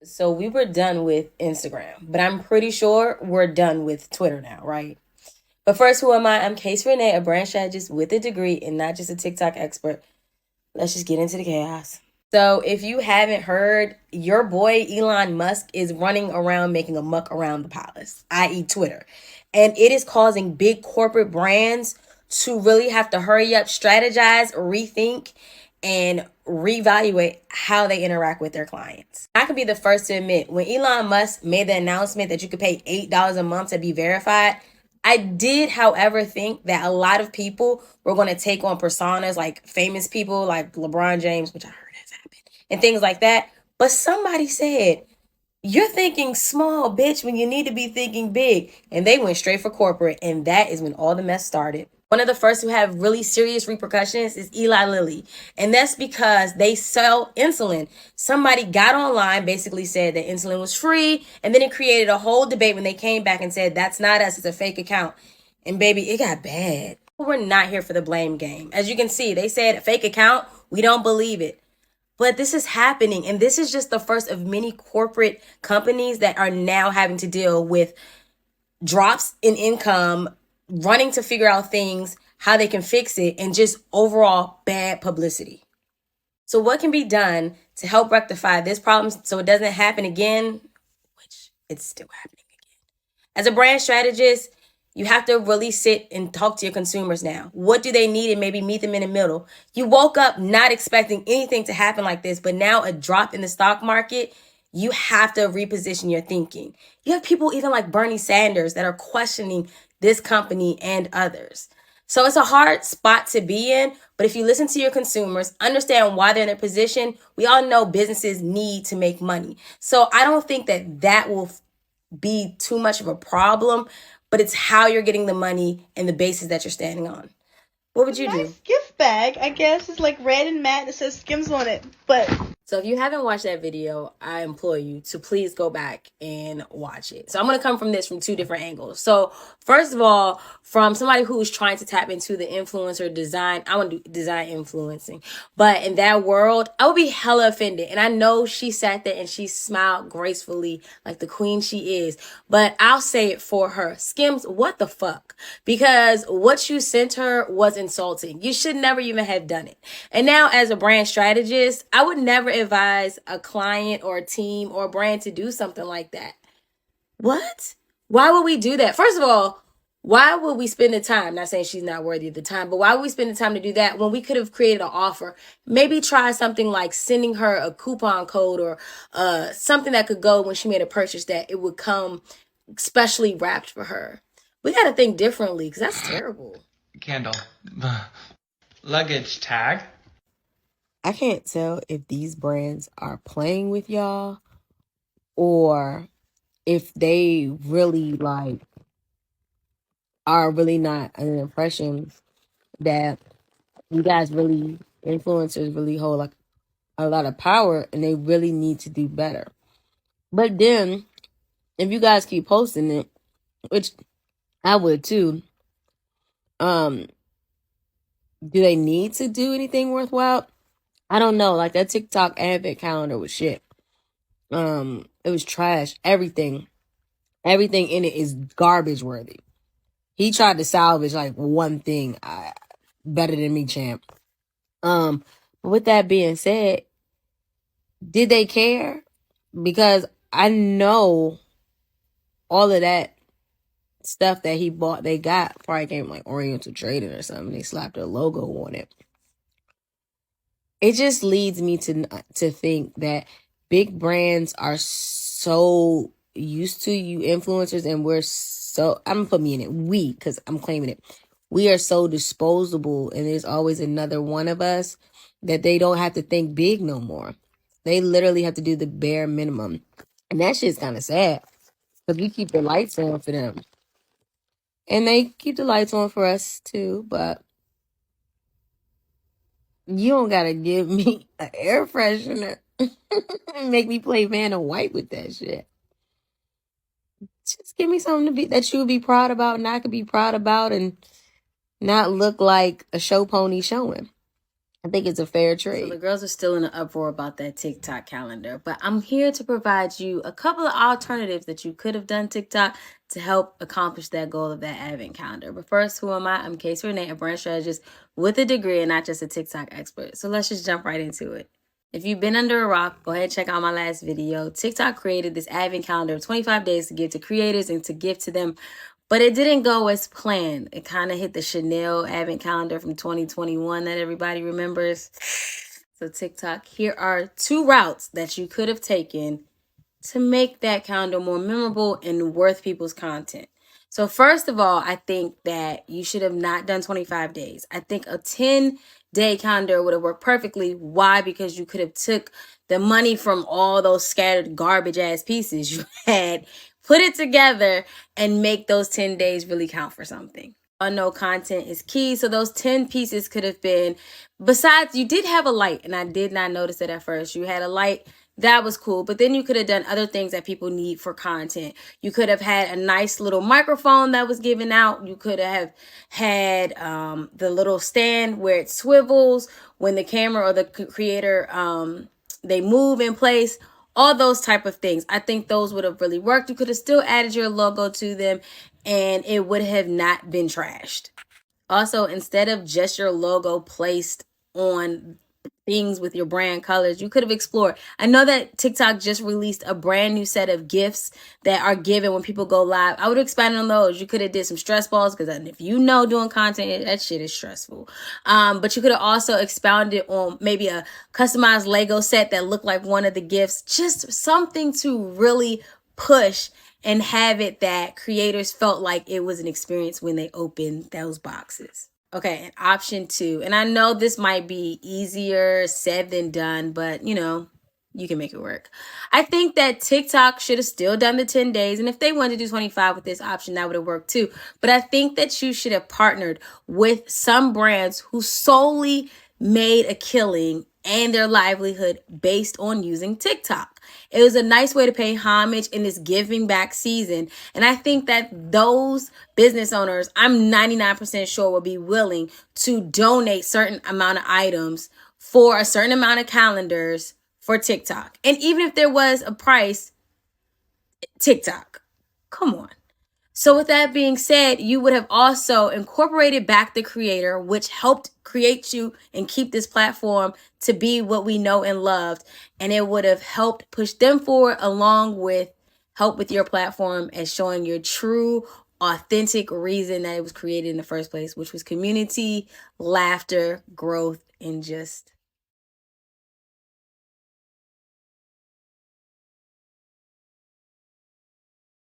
So we were done with Instagram, but I'm pretty sure we're done with Twitter now, right? But first, who am I? I'm Case Renee, a brand strategist with a degree and not just a TikTok expert. Let's just get into the chaos. So, if you haven't heard, your boy Elon Musk is running around making a muck around the palace, i.e., Twitter. And it is causing big corporate brands to really have to hurry up, strategize, rethink, and reevaluate how they interact with their clients. I can be the first to admit when Elon Musk made the announcement that you could pay $8 a month to be verified, I did, however, think that a lot of people were going to take on personas like famous people like LeBron James, which I heard has happened, and things like that. But somebody said, you're thinking small, bitch, when you need to be thinking big. And they went straight for corporate. And that is when all the mess started. One of the first to have really serious repercussions is Eli Lilly. And that's because they sell insulin. Somebody got online, basically said that insulin was free. And then it created a whole debate when they came back and said, that's not us, it's a fake account. And baby, it got bad. We're not here for the blame game. As you can see, they said fake account. We don't believe it. But this is happening, and this is just the first of many corporate companies that are now having to deal with drops in income, running to figure out things, how they can fix it, and just overall bad publicity. So, what can be done to help rectify this problem so it doesn't happen again? Which it's still happening again. As a brand strategist, you have to really sit and talk to your consumers now. What do they need and maybe meet them in the middle? You woke up not expecting anything to happen like this, but now a drop in the stock market, you have to reposition your thinking. You have people even like Bernie Sanders that are questioning this company and others. So it's a hard spot to be in, but if you listen to your consumers, understand why they're in their position, we all know businesses need to make money. So I don't think that that will be too much of a problem, but it's how you're getting the money and the basis that you're standing on. What would you do? Nice gift bag, I guess. It's like red and matte. It says Skims on it. But So if you haven't watched that video, I implore you to please go back and watch it. So I'm going to come from this from two different angles. So first of all, from somebody who's trying to tap into the influencer design, I want to do design influencing. But in that world, I would be hella offended. And I know she sat there and she smiled gracefully like the queen she is. But I'll say it for her. Skims, what the fuck? Because what you sent her was insulting. You should never even have done it. And now as a brand strategist, I would never advise a client or a team or a brand to do something like that. What? Why would we do that? First of all, why would we spend the time? Not saying she's not worthy of the time, but why would we spend the time to do that when we could have created an offer? Maybe try something like sending her a coupon code or something that could go when she made a purchase that it would come specially wrapped for her. We got to think differently because that's terrible. Candle. Luggage tag. I can't tell if these brands are playing with y'all or if they really are really not an impression that you guys really influencers really hold like a lot of power and they really need to do better. But then if you guys keep posting it, which I would too, do they need to do anything worthwhile? I don't know. Like that TikTok advent calendar was shit. It was trash. Everything in it is garbage worthy. He tried to salvage like one thing better than me, champ. But with that being said, did they care? Because I know all of that stuff that he bought, they got probably came like Oriental Trading or something. They slapped a logo on it. It just leads me to think that big brands are so used to you influencers, and I'm gonna put me in it. We, because I'm claiming it. We are so disposable, and there's always another one of us that they don't have to think big no more. They literally have to do the bare minimum, and that shit's kind of sad because we keep the lights on for them, and they keep the lights on for us too. But you don't gotta give me an air freshener and make me play Vanna White with that shit. Just give me something that you would be proud about and I could be proud about and not look like a show pony showing. I think it's a fair trade. So the girls are still in an uproar about that TikTok calendar, but I'm here to provide you a couple of alternatives that you could have done TikTok to help accomplish that goal of that advent calendar. But first, who am I? I'm Casey Renee, a brand strategist with a degree and not just a TikTok expert. So let's just jump right into it. If you've been under a rock, go ahead and check out my last video. TikTok created this advent calendar of 25 days to give to creators and to give to them, but it didn't go as planned. It kind of hit the Chanel advent calendar from 2021 that everybody remembers. So TikTok, here are 2 routes that you could have taken to make that calendar more memorable and worth people's content. So first of all, I think that you should have not done 25 days. I think a 10-day calendar would have worked perfectly. Why? Because you could have took the money from all those scattered garbage ass pieces you had, put it together, and make those 10 days really count for something. I know content is key, so those 10 pieces could have been, besides, you did have a light, and I did not notice it at first. You had a light. That was cool. But then you could have done other things that people need for content. You could have had a nice little microphone that was given out. You could have had the little stand where it swivels when the camera or the creator, they move in place. All those type of things. I think those would have really worked. You could have still added your logo to them and it would have not been trashed. Also, instead of just your logo placed on things with your brand colors, you could have explored. I know that TikTok just released a brand new set of gifts that are given when people go live. I would expand on those. You could have did some stress balls, because if you know doing content, that shit is stressful. But you could have also expounded on maybe a customized Lego set that looked like one of the gifts. Just something to really push and have it that creators felt like it was an experience when they opened those boxes. Okay, and option 2. And I know this might be easier said than done, but you can make it work. I think that TikTok should have still done the 10 days. And if they wanted to do 25 with this option, that would have worked too. But I think that you should have partnered with some brands who solely made a killing and their livelihood based on using TikTok. It was a nice way to pay homage in this giving back season. And I think that those business owners, I'm 99% sure, will be willing to donate certain amount of items for a certain amount of calendars for TikTok. And even if there was a price, TikTok, come on. So with that being said, you would have also incorporated back the creator, which helped create you and keep this platform to be what we know and loved. And it would have helped push them forward, along with help with your platform as showing your true, authentic reason that it was created in the first place, which was community, laughter, growth, and just